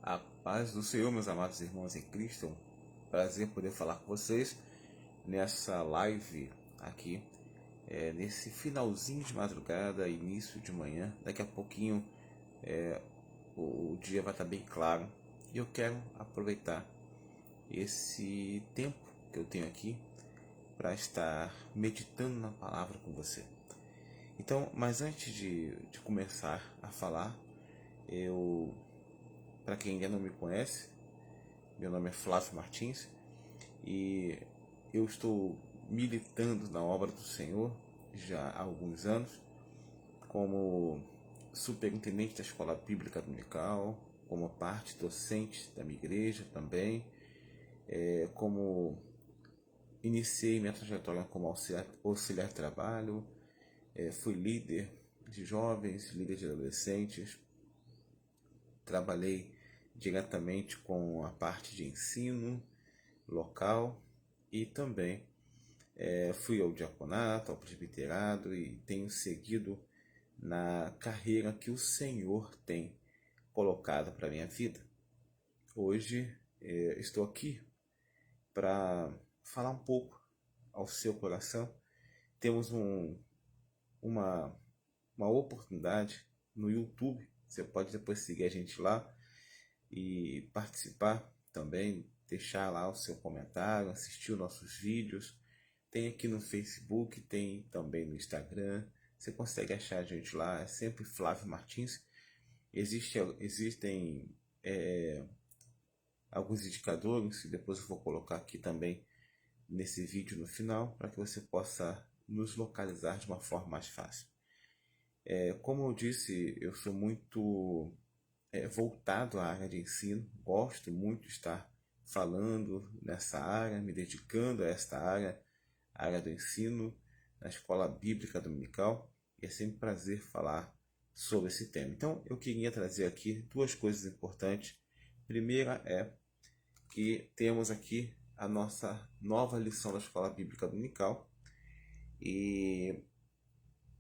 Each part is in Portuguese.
A paz do Senhor, meus amados irmãos em Cristo. É um prazer poder falar com vocês nessa live aqui, nesse finalzinho de madrugada, início de manhã. Daqui a pouquinho o dia vai estar bem claro e eu quero aproveitar esse tempo que eu tenho aqui para estar meditando na palavra com você. Então, mas antes de começar a falar, para quem ainda não me conhece, meu nome é Flávio Martins e eu estou militando na obra do Senhor já há alguns anos, como superintendente da Escola Bíblica Dominical, como parte docente da minha igreja também, como iniciei minha trajetória como auxiliar de trabalho, fui líder de jovens, líder de adolescentes, trabalhei diretamente com a parte de ensino local e também fui ao diaconato, ao presbiterado e tenho seguido na carreira que o Senhor tem colocado para a minha vida. Hoje estou aqui para falar um pouco ao seu coração. Temos uma, uma oportunidade no YouTube. Você pode depois seguir a gente lá e participar também, deixar lá o seu comentário, assistir os nossos vídeos. Tem aqui no Facebook, tem também no Instagram. Você consegue achar a gente lá, é sempre Flávio Martins. Existem alguns indicadores, e depois eu vou colocar aqui também nesse vídeo no final, para que você possa nos localizar de uma forma mais fácil. Como eu disse, eu sou muito voltado à área de ensino, gosto muito de estar falando nessa área, me dedicando a esta área, a área do ensino, na Escola Bíblica Dominical, e é sempre um prazer falar sobre esse tema. Então, eu queria trazer aqui duas coisas importantes. Primeira é que temos aqui a nossa nova lição da Escola Bíblica Dominical, e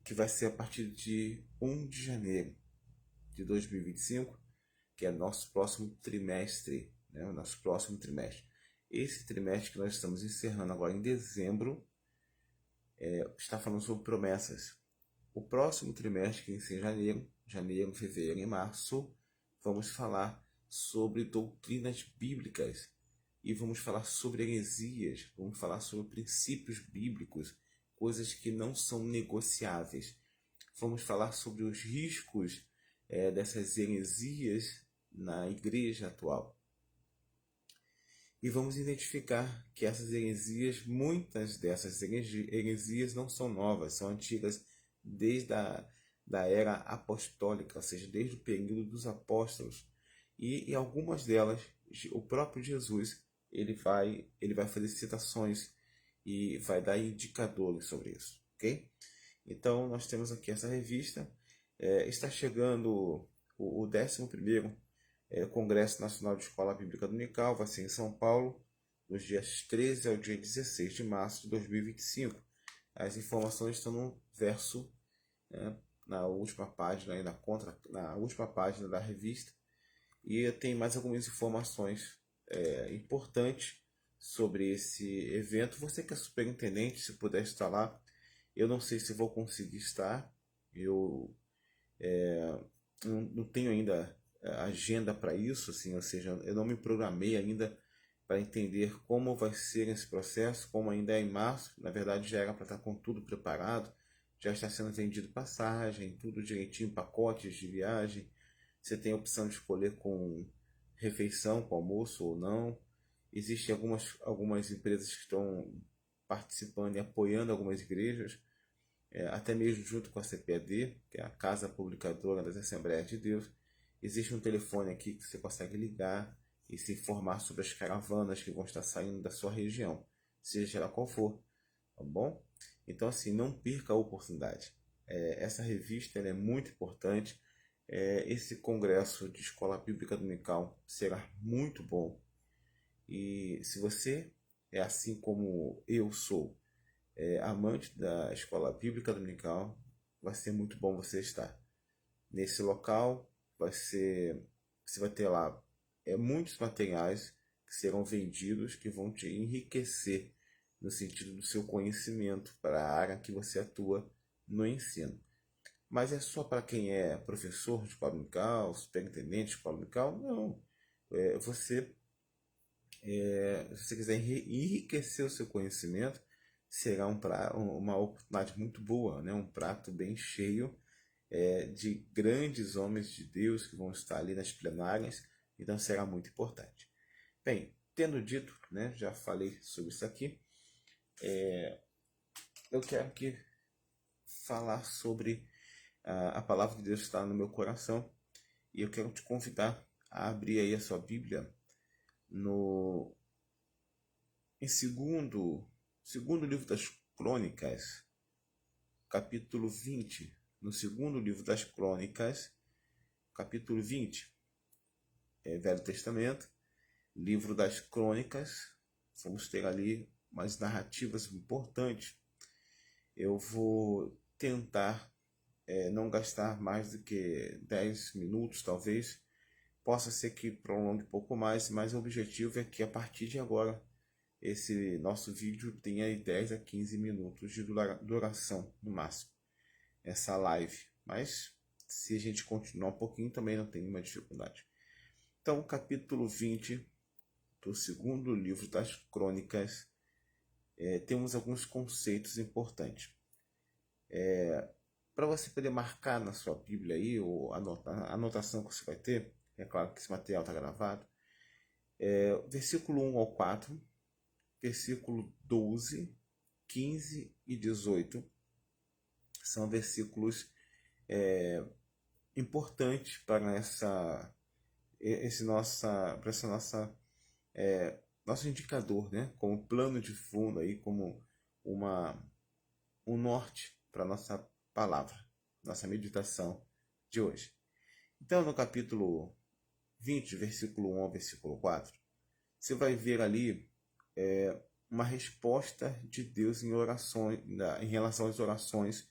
que vai ser a partir de 1 de janeiro de 2025, que é nosso próximo trimestre, né? O nosso próximo trimestre. Esse trimestre que nós estamos encerrando agora em dezembro, está falando sobre promessas. O próximo trimestre, que inicia em janeiro, fevereiro e março, vamos falar sobre doutrinas bíblicas e vamos falar sobre heresias, vamos falar sobre princípios bíblicos, coisas que não são negociáveis. Vamos falar sobre os riscos dessas heresias na igreja atual. E vamos identificar que essas heresias, muitas dessas heresias não são novas, são antigas desde da era apostólica, ou seja, desde o período dos apóstolos. E algumas delas, o próprio Jesus, ele vai fazer citações e vai dar indicadores sobre isso, ok? Então, nós temos aqui essa revista. Está chegando o 11º Congresso Nacional de Escola Bíblica Dominical, vai ser em São Paulo, dos dias 13 ao dia 16 de março de 2025. As informações estão no verso, na última página, na última página da revista. E tem mais algumas informações importantes sobre esse evento. Você que é superintendente, se puder estar lá. Eu não sei se vou conseguir estar. Eu não tenho ainda agenda para isso, assim, ou seja, eu não me programei ainda para entender como vai ser esse processo, como ainda é em março, na verdade já era para estar com tudo preparado, já está sendo vendido passagem, tudo direitinho, pacotes de viagem, você tem a opção de escolher com refeição, com almoço ou não. Existem algumas empresas que estão participando e apoiando algumas igrejas, até mesmo junto com a CPAD, que é a Casa Publicadora das Assembleias de Deus. Existe um telefone aqui que você consegue ligar e se informar sobre as caravanas que vão estar saindo da sua região, seja ela qual for, tá bom? Então, assim, não perca a oportunidade. Essa revista é muito importante. Esse congresso de Escola Bíblica Dominical será muito bom. E se você é assim como eu sou, amante da Escola Bíblica Dominical, vai ser muito bom você estar nesse local. Você vai ter lá muitos materiais que serão vendidos que vão te enriquecer no sentido do seu conhecimento para a área que você atua no ensino. Mas é só para quem é professor de escola dominical, superintendente de escola dominical? Não. Você, se você quiser enriquecer o seu conhecimento, será uma oportunidade muito boa, né? Um prato bem cheio de grandes homens de Deus que vão estar ali nas plenárias, então será muito importante. Bem, tendo dito, né, já falei sobre isso aqui, eu quero aqui falar sobre a palavra de Deus que está no meu coração e eu quero te convidar a abrir aí a sua Bíblia em segundo livro das Crônicas, capítulo 20. No segundo livro das Crônicas, capítulo 20, Velho Testamento, livro das Crônicas, vamos ter ali umas narrativas importantes. Eu vou tentar não gastar mais do que 10 minutos, talvez. Possa ser que prolongue um pouco mais, mas o objetivo é que a partir de agora esse nosso vídeo tenha aí 10 a 15 minutos de duração no máximo, essa live. Mas se a gente continuar um pouquinho também não tem nenhuma dificuldade. Então, capítulo 20 do segundo livro das Crônicas, temos alguns conceitos importantes. Para você poder marcar na sua Bíblia aí, ou a anotação que você vai ter, é claro que esse material está gravado, versículo 1 ao 4, versículo 12, 15 e 18, são versículos importantes para nosso indicador, né? Como plano de fundo, aí, como um norte para nossa palavra, nossa meditação de hoje. Então, no capítulo 20, versículo 1 ao versículo 4, você vai ver ali uma resposta de Deus em relação às orações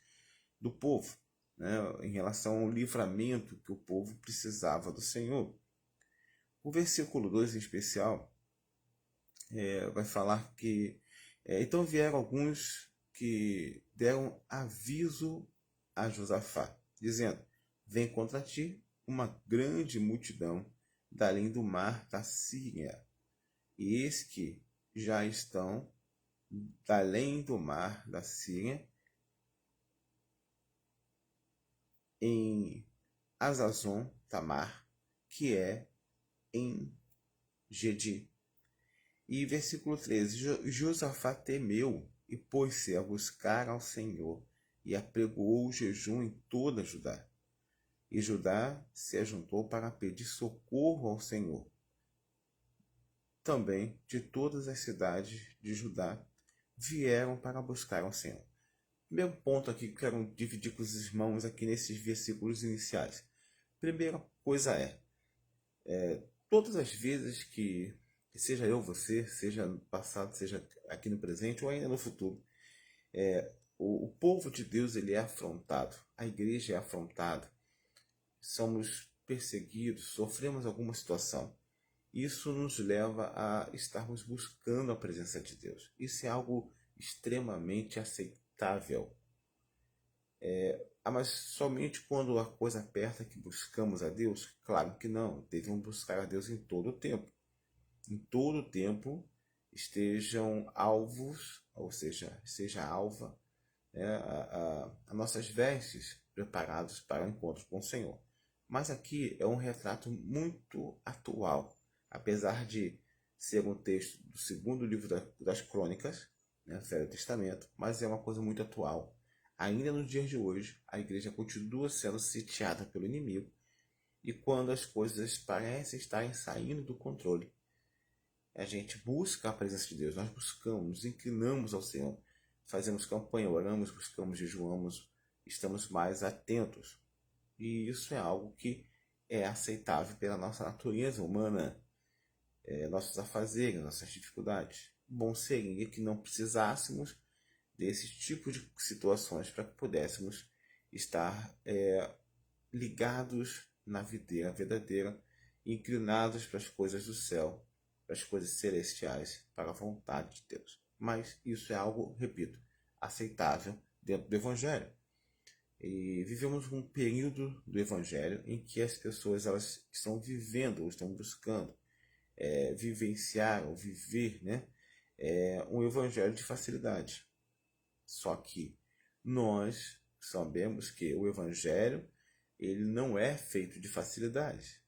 do povo, né? Em relação ao livramento que o povo precisava do Senhor. O versículo 2 em especial vai falar que então vieram alguns que deram aviso a Josafá, dizendo: vem contra ti uma grande multidão da além do mar da Síria, e eis que já estão da além do mar da Síria em Azazon Tamar, que é em Gedi. E versículo 13, Josafá temeu e pôs-se a buscar ao Senhor e apregoou o jejum em toda Judá. E Judá se ajuntou para pedir socorro ao Senhor. Também de todas as cidades de Judá vieram para buscar ao Senhor. Primeiro ponto aqui que eu quero dividir com os irmãos aqui nesses versículos iniciais. Primeira coisa todas as vezes que seja eu, você, seja no passado, seja aqui no presente ou ainda no futuro, o povo de Deus ele é afrontado, a igreja é afrontada, somos perseguidos, sofremos alguma situação. Isso nos leva a estarmos buscando a presença de Deus. Isso é algo extremamente aceitável. Mas somente quando a coisa aperta que buscamos a Deus? Claro que não. Devemos buscar a Deus em todo o tempo. Em todo o tempo estejam alvos, ou seja alva, as nossas vestes preparados para o encontro com o Senhor. Mas aqui é um retrato muito atual, apesar de ser um texto do segundo livro das Crônicas, né, Velho Testamento, mas é uma coisa muito atual. Ainda nos dias de hoje, a igreja continua sendo sitiada pelo inimigo, e quando as coisas parecem estarem saindo do controle, a gente busca a presença de Deus, nós buscamos, nos inclinamos ao Senhor, fazemos campanha, oramos, buscamos, jejuamos, estamos mais atentos. E isso é algo que é aceitável pela nossa natureza humana, nossos afazeres, nossas dificuldades. Bom seria que não precisássemos desse tipo de situações para que pudéssemos estar ligados na videira verdadeira inclinados para as coisas do céu, para as coisas celestiais, para a vontade de Deus. Mas isso é algo, repito, aceitável dentro do Evangelho. E vivemos um período do Evangelho em que as pessoas elas estão vivendo, ou estão buscando vivenciar ou viver, né, um Evangelho de facilidade. Só que nós sabemos que o Evangelho ele não é feito de facilidade.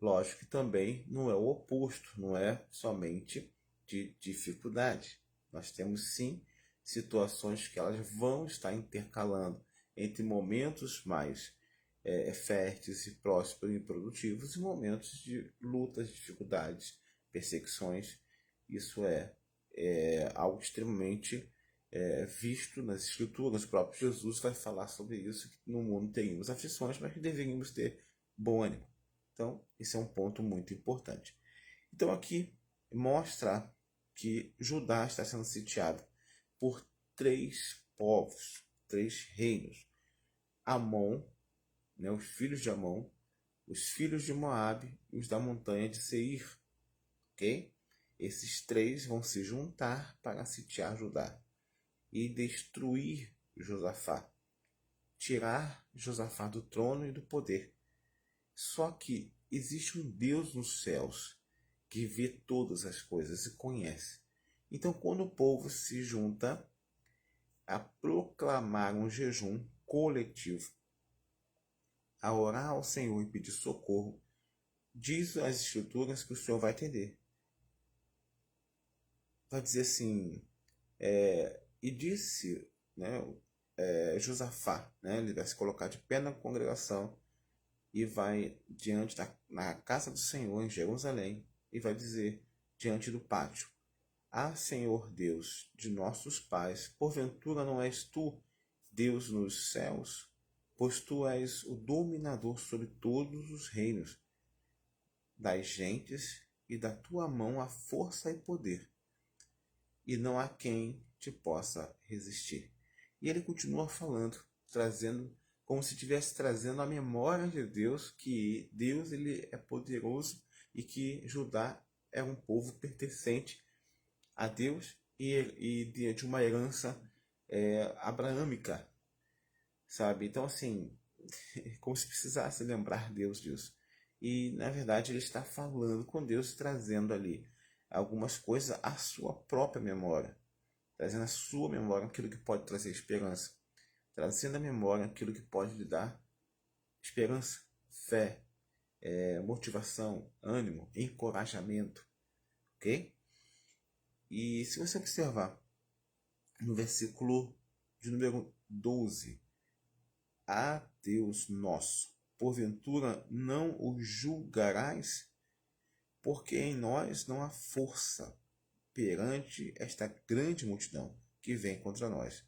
Lógico que também não é o oposto, não é somente de dificuldade. Nós temos sim situações que elas vão estar intercalando entre momentos mais férteis e prósperos e produtivos e momentos de lutas, dificuldades, perseguições. Isso é algo extremamente visto nas escrituras. O próprio Jesus vai falar sobre isso, que no mundo teríamos aflições, mas que deveríamos ter bom ânimo. Então, esse é um ponto muito importante. Então, aqui mostra que Judá está sendo sitiado por 3 povos, 3 reinos. Amon, né, os filhos de Amon, os filhos de Moabe e os da montanha de Seir. Ok? Esses 3 vão se juntar para sitiar Judá e destruir Josafá, tirar Josafá do trono e do poder. Só que existe um Deus nos céus que vê todas as coisas e conhece. Então, quando o povo se junta a proclamar um jejum coletivo, a orar ao Senhor e pedir socorro, diz as Escrituras que o Senhor vai atender. Vai dizer assim, e disse, né, Josafá, né, ele vai se colocar de pé na congregação e vai diante na casa do Senhor em Jerusalém e vai dizer diante do pátio: Ah, Senhor Deus de nossos pais, porventura não és tu Deus nos céus? Pois tu és o dominador sobre todos os reinos das gentes, e da tua mão há força e poder, e não há quem te possa resistir. E ele continua falando, trazendo, como se estivesse trazendo a memória de Deus, que Deus ele é poderoso e que Judá é um povo pertencente a Deus e de uma herança abraâmica, sabe? Então, assim, como se precisasse lembrar Deus disso. E, na verdade, ele está falando com Deus, trazendo ali algumas coisas à sua própria memória, trazendo à sua memória aquilo que pode trazer esperança, trazendo à memória aquilo que pode lhe dar esperança, fé, motivação, ânimo, encorajamento, ok? E se você observar no versículo de número 12, a Deus nosso, porventura não o julgarás? Porque em nós não há força perante esta grande multidão que vem contra nós.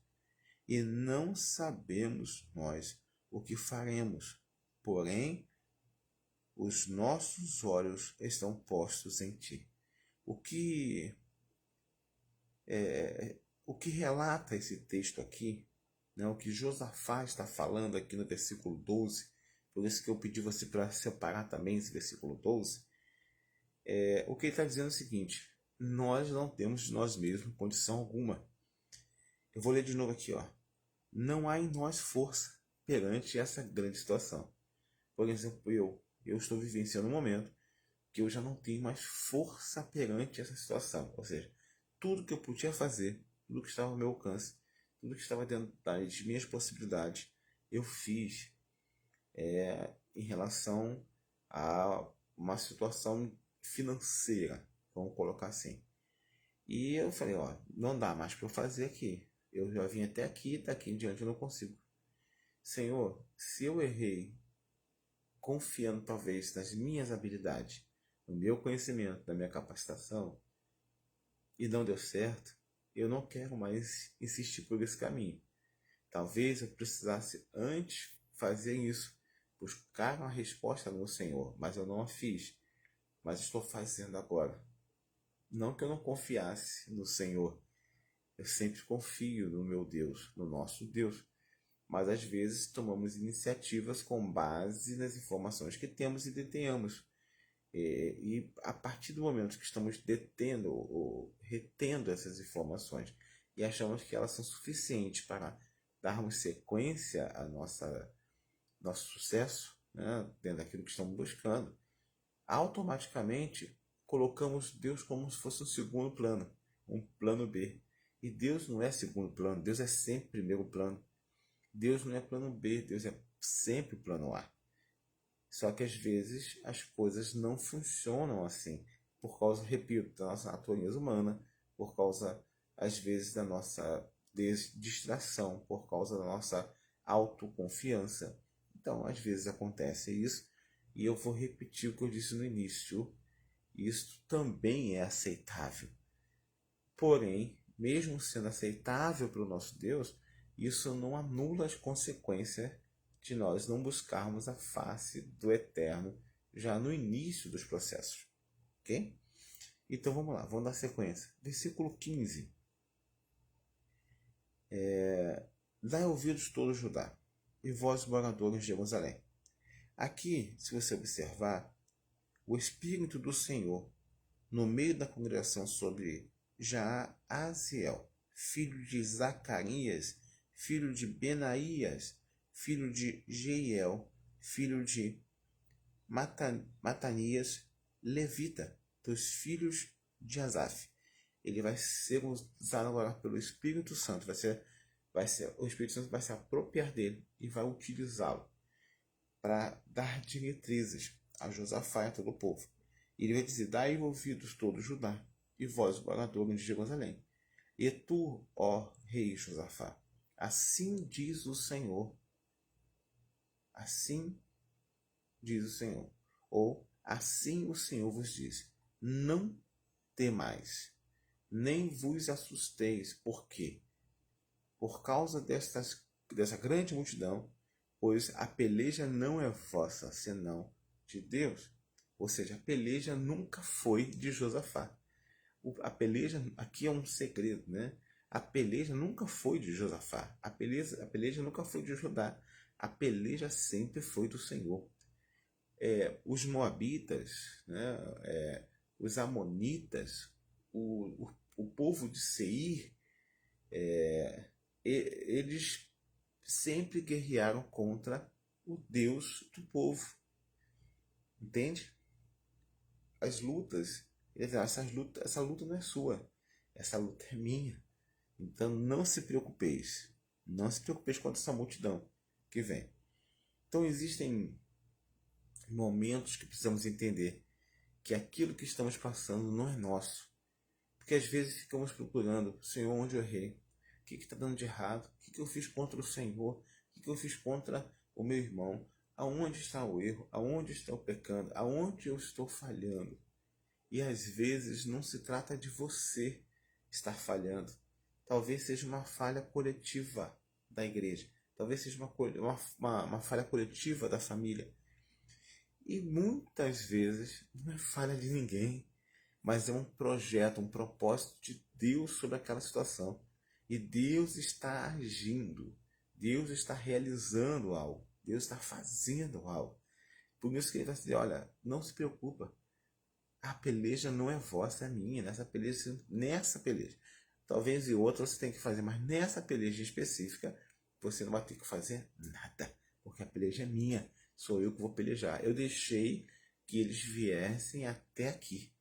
E não sabemos nós o que faremos, porém os nossos olhos estão postos em ti. O que relata esse texto aqui, né, o que Josafá está falando aqui no versículo 12, por isso que eu pedi você para separar também esse versículo 12, o que ele está dizendo é o seguinte: nós não temos de nós mesmos condição alguma. Eu vou ler de novo aqui, ó. Não há em nós força perante essa grande situação. Por exemplo, eu estou vivenciando um momento que eu já não tenho mais força perante essa situação. Ou seja, tudo que eu podia fazer, tudo que estava ao meu alcance, tudo que estava dentro das minhas possibilidades, eu fiz em relação a uma situação financeira, vamos colocar assim. E eu falei, ó, não dá mais para eu fazer aqui. Eu já vim até aqui, daqui em diante eu não consigo. Senhor, se eu errei confiando talvez nas minhas habilidades, no meu conhecimento, na minha capacitação, e não deu certo, eu não quero mais insistir por esse caminho. Talvez eu precisasse antes fazer isso, buscar uma resposta no Senhor, mas eu não a fiz, mas estou fazendo agora. Não que eu não confiasse no Senhor, eu sempre confio no meu Deus, no nosso Deus, mas às vezes tomamos iniciativas com base nas informações que temos e detenhamos. E a partir do momento que estamos detendo ou retendo essas informações e achamos que elas são suficientes para darmos sequência a nosso sucesso, né, dentro daquilo que estamos buscando, automaticamente colocamos Deus como se fosse um segundo plano, um plano B. E Deus não é segundo plano, Deus é sempre primeiro plano. Deus não é plano B, Deus é sempre plano A. Só que às vezes as coisas não funcionam assim, por causa, repito, da nossa natureza humana, por causa, às vezes, da nossa distração, por causa da nossa autoconfiança. Então, às vezes acontece isso, e eu vou repetir o que eu disse no início. Isso também é aceitável. Porém, mesmo sendo aceitável para o nosso Deus, isso não anula as consequências de nós não buscarmos a face do Eterno já no início dos processos. Ok? Então vamos lá, vamos dar sequência. Versículo 15. Dai ouvidos todo Judá, e vós moradores de Jerusalém. Aqui, se você observar, o Espírito do Senhor, no meio da congregação sobre Jaaziel, filho de Zacarias, filho de Benaías, filho de Jeiel, filho de Matanias, levita, dos filhos de Asaf. Ele vai ser usado agora pelo Espírito Santo, o Espírito Santo vai se apropriar dele e vai utilizá-lo para dar diretrizes a Josafá e a todo o povo. E ele vai dizer: dai ouvidos todos Judá, e vós, moradores de Jerusalém. E tu, ó rei Josafá, assim diz o Senhor. Assim diz o Senhor. Ou assim o Senhor vos diz: não temais, nem vos assusteis, porque por causa dessa grande multidão, pois a peleja não é vossa, senão de Deus. Ou seja, a peleja nunca foi de Josafá. A peleja aqui é um segredo, né? A peleja nunca foi de Josafá. A peleja nunca foi de Judá. A peleja sempre foi do Senhor. Os moabitas, né? Os amonitas, o povo de Seir, eles sempre guerrearam contra o Deus do povo. Entende? As lutas, essa luta não é sua, essa luta é minha. Então não se preocupeis. Não se preocupeis com essa multidão que vem. Então existem momentos que precisamos entender que aquilo que estamos passando não é nosso. Porque às vezes ficamos procurando: Senhor, onde eu errei? O que está dando de errado? O que eu fiz contra o Senhor? O que eu fiz contra o meu irmão? Aonde está o erro? Aonde está o pecado? Aonde eu estou falhando? E às vezes não se trata de você estar falhando. Talvez seja uma falha coletiva da igreja. Talvez seja uma falha coletiva da família. E muitas vezes não é falha de ninguém, mas é um projeto, um propósito de Deus sobre aquela situação. E Deus está agindo, Deus está realizando algo, Deus está fazendo algo. Por isso que ele vai dizer: olha, não se preocupa, a peleja não é vossa, é minha. Nessa peleja, talvez em outra você tenha que fazer, mas nessa peleja específica você não vai ter que fazer nada, porque a peleja é minha, sou eu que vou pelejar. Eu deixei que eles viessem até aqui,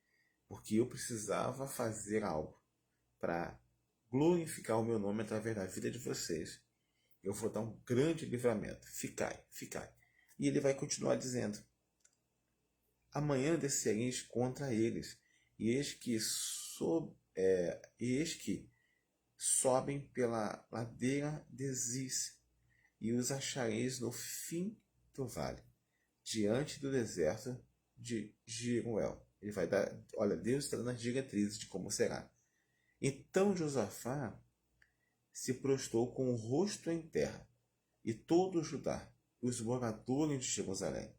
porque eu precisava fazer algo para glorificar o meu nome através da vida de vocês. Eu vou dar um grande livramento. Ficai, ficai. E ele vai continuar dizendo: amanhã descereis contra eles, e eis que sobem pela ladeira de Ziz, e os achareis no fim do vale, diante do deserto de Jeruel. Ele vai dar, olha, Deus está dando as diretrizes de como será. Então Josafá se prostrou com o rosto em terra, e todo Judá, os moradores de Jerusalém,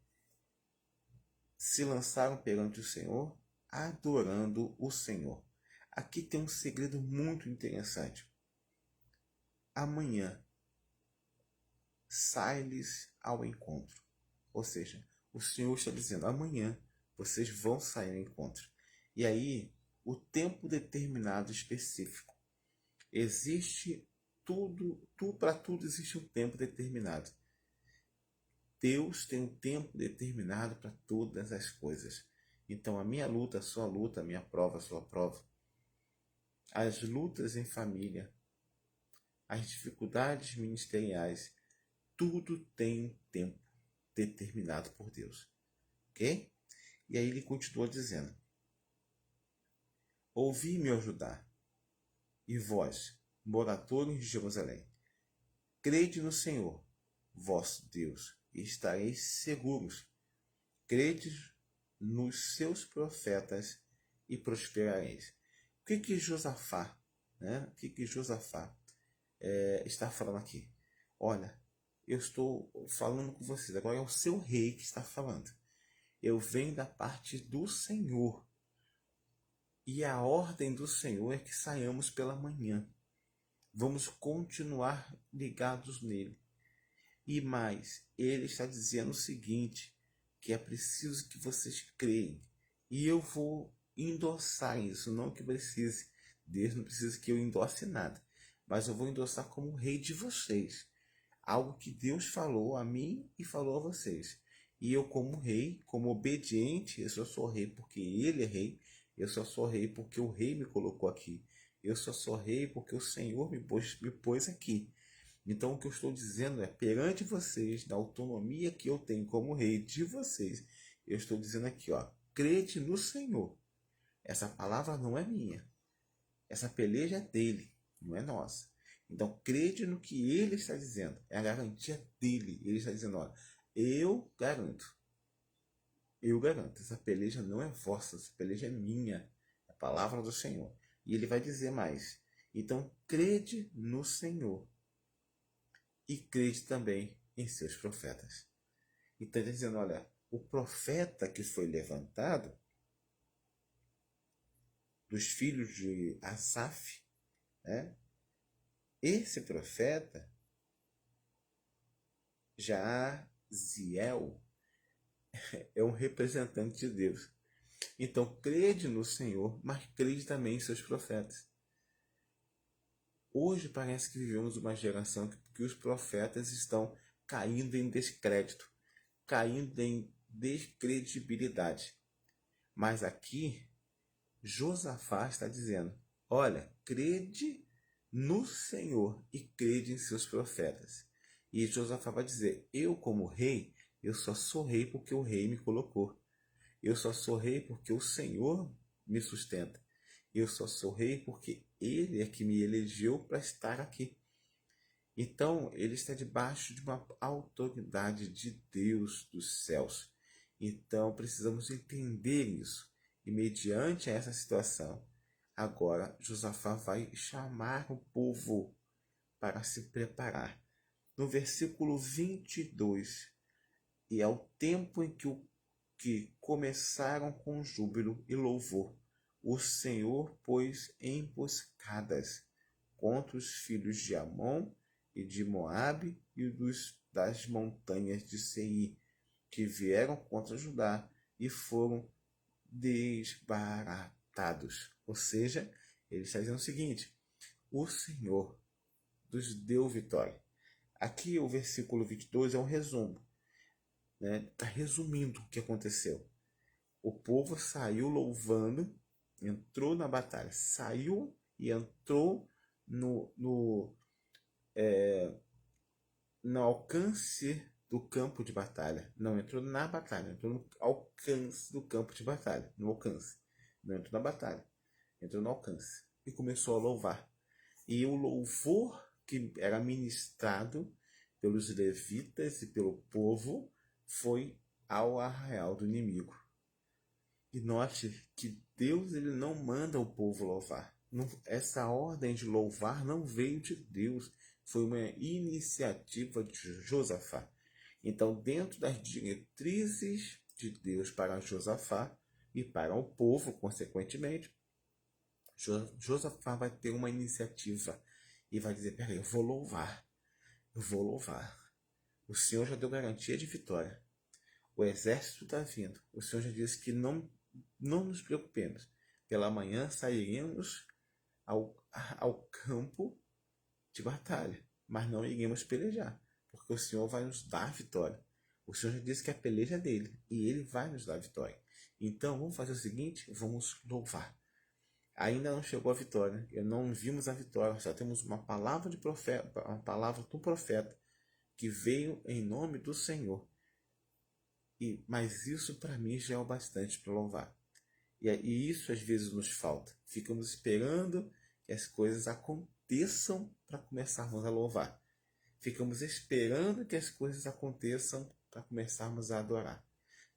se lançaram perante o Senhor, adorando o Senhor. Aqui tem um segredo muito interessante. Amanhã sai-lhes ao encontro. Ou seja, o Senhor está dizendo: amanhã Vocês vão sair ao encontro. E aí, o tempo determinado específico. Existe para tudo existe um tempo determinado. Deus tem um tempo determinado para todas as coisas. Então, a minha luta, a sua luta, a minha prova, a sua prova. As lutas em família, as dificuldades ministeriais, tudo tem um tempo determinado por Deus. Ok? E aí ele continua dizendo: ouvi me ajudar, e vós, moradores de Jerusalém, crede no Senhor, vosso Deus, e estareis seguros. Crede nos seus profetas e prosperareis. O que Josafá, né? O que Josafá está falando aqui? Olha, eu estou falando com vocês, agora é o seu rei que está falando. Eu venho da parte do Senhor. E a ordem do Senhor é que saiamos pela manhã. Vamos continuar ligados nele. E mais, ele está dizendo o seguinte, que é preciso que vocês creem. E eu vou endossar isso, não que precise. Deus não precisa que eu endosse nada. Mas eu vou endossar como rei de vocês. Algo que Deus falou a mim e falou a vocês. E eu como rei, como obediente, eu só sou rei porque ele é rei. Eu só sou rei porque o rei me colocou aqui. Eu só sou rei porque o Senhor me pôs aqui. Então o que eu estou dizendo é, perante vocês, na autonomia que eu tenho como rei de vocês, eu estou dizendo aqui, ó, crede no Senhor. Essa palavra não é minha. Essa peleja é dele, não é nossa. Então crede no que ele está dizendo. É a garantia dele. Ele está dizendo, olha, eu garanto. Eu garanto, essa peleja não é vossa, essa peleja é minha. É a palavra do Senhor. E ele vai dizer mais. Então crede no Senhor. E crede também em seus profetas. Então ele está dizendo, olha, o profeta que foi levantado dos filhos de Asaf, né? Esse profeta, Jaziel, é um representante de Deus. Então crede no Senhor, mas crede também em seus profetas. Hoje parece que vivemos uma geração que os profetas estão caindo em descrédito, caindo em descredibilidade. Mas aqui, Josafá está dizendo, olha, crede no Senhor e crede em seus profetas. E Josafá vai dizer, eu como rei, eu só sou rei porque o rei me colocou. Eu só sou rei porque o Senhor me sustenta. Eu só sou rei porque ele é que me elegeu para estar aqui. Então, ele está debaixo de uma autoridade de Deus dos céus. Então, precisamos entender isso. E mediante essa situação, agora Josafá vai chamar o povo para se preparar. No versículo 22, e ao tempo em que começaram com júbilo e louvor, o Senhor pôs emboscadas contra os filhos de Amon e de Moabe e das montanhas de Seir, que vieram contra Judá e foram desbaratados. Ou seja, ele está dizendo o seguinte, o Senhor nos deu vitória. Aqui o versículo 22 é um resumo. Está resumindo o que aconteceu. O povo saiu louvando, entrou na batalha, saiu e entrou no alcance do campo de batalha. Não entrou na batalha, entrou no alcance do campo de batalha. No alcance. Não entrou na batalha, entrou no alcance. E começou a louvar. E o louvor que era ministrado pelos levitas e pelo povo foi ao arraial do inimigo. E note que Deus ele não manda o povo louvar. Essa ordem de louvar não veio de Deus. Foi uma iniciativa de Josafá. Então, dentro das diretrizes de Deus para Josafá e para o povo, consequentemente, Josafá vai ter uma iniciativa e vai dizer, peraí, eu vou louvar. O Senhor já deu garantia de vitória. O exército está vindo. O Senhor já disse que não nos preocupemos. Pela manhã sairemos ao campo de batalha, mas não iremos pelejar, porque o Senhor vai nos dar a vitória. O Senhor já disse que a peleja é dele e ele vai nos dar a vitória. Então vamos fazer o seguinte, vamos louvar. Ainda não chegou a vitória, não vimos a vitória, só temos uma palavra de profeta, uma palavra do profeta que veio em nome do Senhor. Mas isso para mim já é o bastante para louvar. E isso às vezes nos falta. Ficamos esperando que as coisas aconteçam para começarmos a louvar. Ficamos esperando que as coisas aconteçam para começarmos a adorar.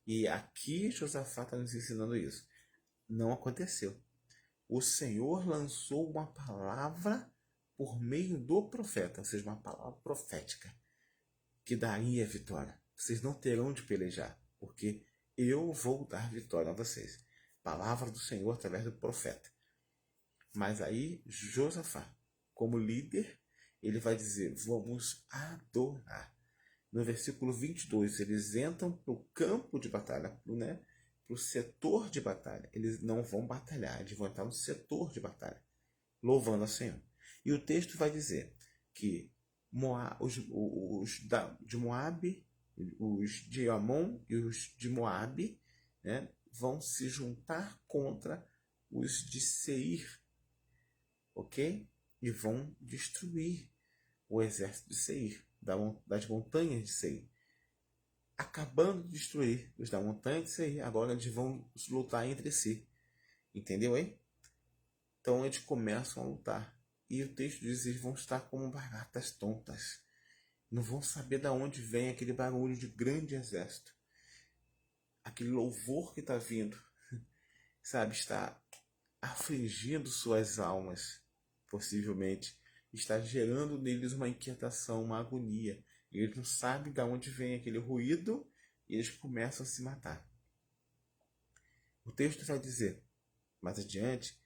E aqui Josafá está nos ensinando isso. Não aconteceu. O Senhor lançou uma palavra por meio do profeta, ou seja, uma palavra profética, que daria a vitória. Vocês não terão de pelejar, porque eu vou dar vitória a vocês. Palavra do Senhor através do profeta. Mas aí Josafá, como líder, ele vai dizer, vamos adorar. No versículo 22, eles entram para o campo de batalha, para o setor de batalha. Eles não vão batalhar, eles vão entrar no setor de batalha, louvando ao Senhor. E o texto vai dizer que de Moabe, os de Amon e os de Moabe, né, vão se juntar contra os de Seir, ok? E vão destruir o exército de Seir, das montanhas de Seir. Acabando de destruir os da montanha de Seir, agora eles vão lutar entre si. Entendeu aí? Então eles começam a lutar. E o texto diz que eles vão estar como baratas tontas. Não vão saber de onde vem aquele barulho de grande exército. Aquele louvor que está vindo, sabe, está afligindo suas almas, possivelmente. Está gerando neles uma inquietação, uma agonia. Eles não sabem de onde vem aquele ruído e eles começam a se matar. O texto vai dizer, mais adiante,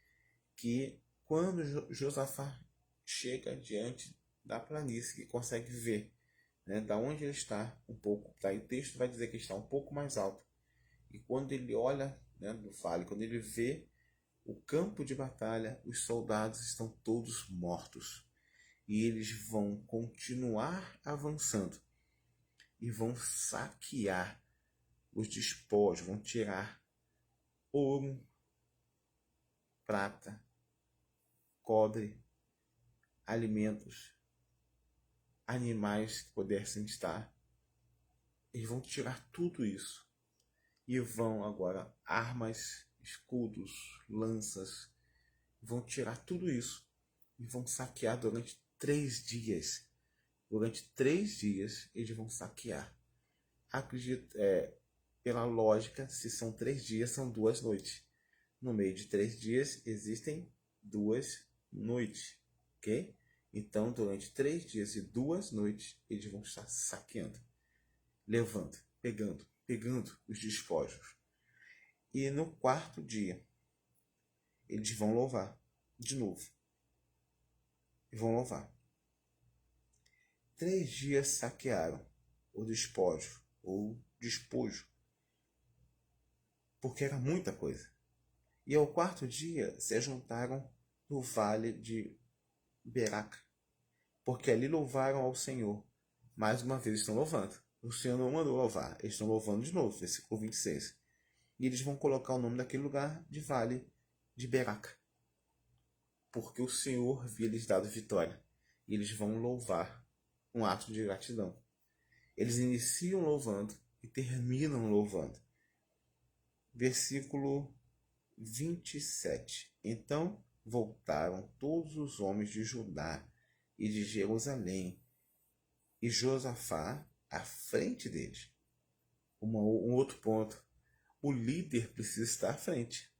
que quando Josafá chega diante da planície, e consegue ver, né, da onde ele está um pouco, daí o texto vai dizer que está um pouco mais alto. E quando ele olha, né, no vale, quando ele vê o campo de batalha, os soldados estão todos mortos. E eles vão continuar avançando e vão saquear os despojos, vão tirar ouro, prata, cobre, alimentos, animais que pudessem estar. Eles vão tirar tudo isso e vão agora armas, escudos, lanças, vão tirar tudo isso e vão saquear durante 3 dias. Durante 3 dias eles vão saquear. Acredito, pela lógica, se são 3 dias, são 2 noites. No meio de 3 dias existem 2 noites, ok? Então, durante 3 dias e 2 noites, eles vão estar saqueando, levando, pegando os despojos. E no 4º dia, eles vão louvar de novo. E vão louvar. 3 dias saquearam o despojo, ou despojo, porque era muita coisa. E ao 4º dia se juntaram no vale de Beraca, porque ali louvaram ao Senhor. Mais uma vez estão louvando. O Senhor não mandou louvar, eles estão louvando de novo, versículo 26. E eles vão colocar o nome daquele lugar de vale de Beraca, porque o Senhor havia lhes dado vitória. E eles vão louvar, um ato de gratidão. Eles iniciam louvando e terminam louvando. Versículo 27. Então voltaram todos os homens de Judá e de Jerusalém, e Josafá à frente deles. Um outro ponto. O líder precisa estar à frente.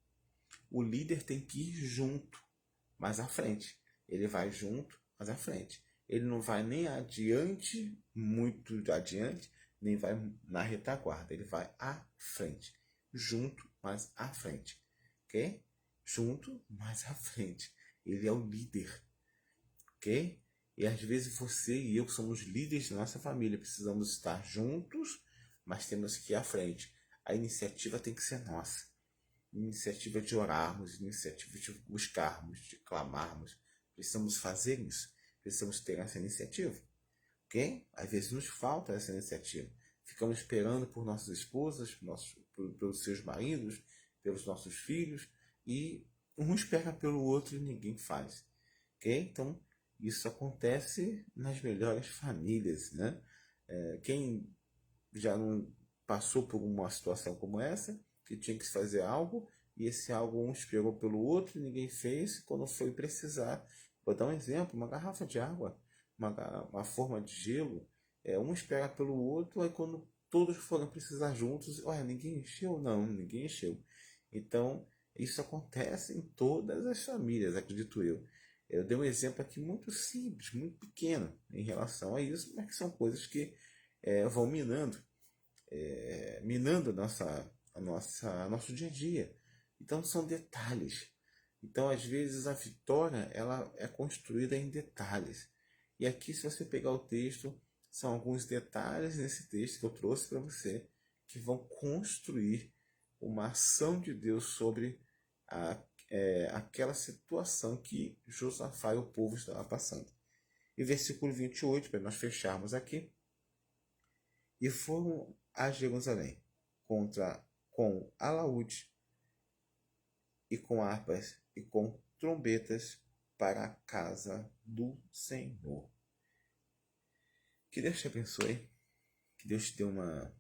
O líder tem que ir junto, mas à frente. Ele vai junto, mas à frente. Ele não vai nem adiante, muito adiante, nem vai na retaguarda. Ele vai à frente. Junto, mas à frente. Ok? Junto, mas à frente. Ele é o líder. Ok? E às vezes você e eu somos líderes da nossa família. Precisamos estar juntos, mas temos que ir à frente. A iniciativa tem que ser nossa. Iniciativa de orarmos, iniciativa de buscarmos, de clamarmos. Precisamos fazer isso. Precisamos ter essa iniciativa. Ok? Às vezes nos falta essa iniciativa. Ficamos esperando por nossas esposas, pelos seus maridos, pelos nossos filhos, e um espera pelo outro e ninguém faz. Ok? Então, isso acontece nas melhores famílias, né? Quem já não passou por uma situação como essa, que tinha que fazer algo, e esse algo um esperou pelo outro e ninguém fez, quando foi precisar. Vou dar um exemplo, uma garrafa de água, uma forma de gelo, um espera pelo outro, aí quando todos foram precisar juntos, olha, ninguém encheu? Não, ninguém encheu. Então, isso acontece em todas as famílias, acredito eu. Eu dei um exemplo aqui muito simples, muito pequeno em relação a isso, mas que são coisas que vão minando nosso dia a dia. Então são detalhes. Então às vezes a vitória ela é construída em detalhes. E aqui se você pegar o texto, são alguns detalhes nesse texto que eu trouxe para você que vão construir uma ação de Deus sobre aquela situação que Josafá e o povo estavam passando. E versículo 28, para nós fecharmos aqui. E foram a Jerusalém com alaúde e com harpas e com trombetas para a casa do Senhor. Que Deus te abençoe, que Deus te dê uma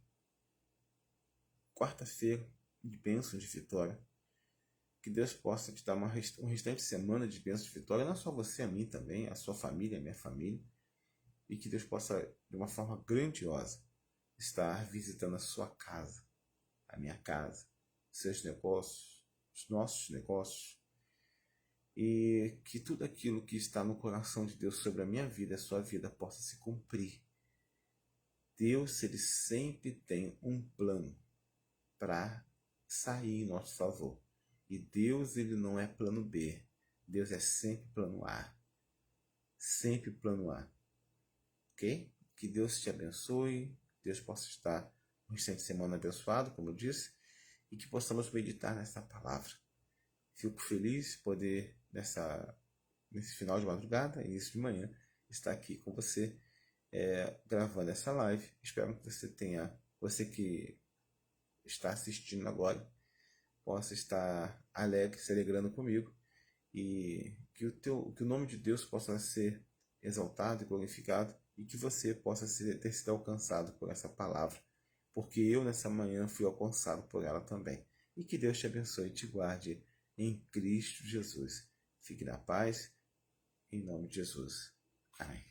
quarta-feira de bênção, de vitória, que Deus possa te dar um restante semana de bênção, de vitória, não só você, a mim também, a sua família, a minha família, e que Deus possa, de uma forma grandiosa, estar visitando a sua casa, a minha casa, seus negócios, os nossos negócios, e que tudo aquilo que está no coração de Deus sobre a minha vida, a sua vida, possa se cumprir. Deus, ele sempre tem um plano para sair em nosso favor. E Deus, ele não é plano B. Deus é sempre plano A. Sempre plano A. Ok? Que Deus te abençoe. Deus possa estar um restante de semana abençoado, como eu disse, e que possamos meditar nessa palavra. Fico feliz de poder, nesse final de madrugada, início de manhã, estar aqui com você, gravando essa live. Espero que você que está assistindo agora, possa estar alegre, se alegrando comigo, e que o nome de Deus possa ser exaltado e glorificado, e que você possa ter sido alcançado por essa palavra, porque eu nessa manhã fui alcançado por ela também. E que Deus te abençoe e te guarde em Cristo Jesus. Fique na paz, em nome de Jesus. Amém.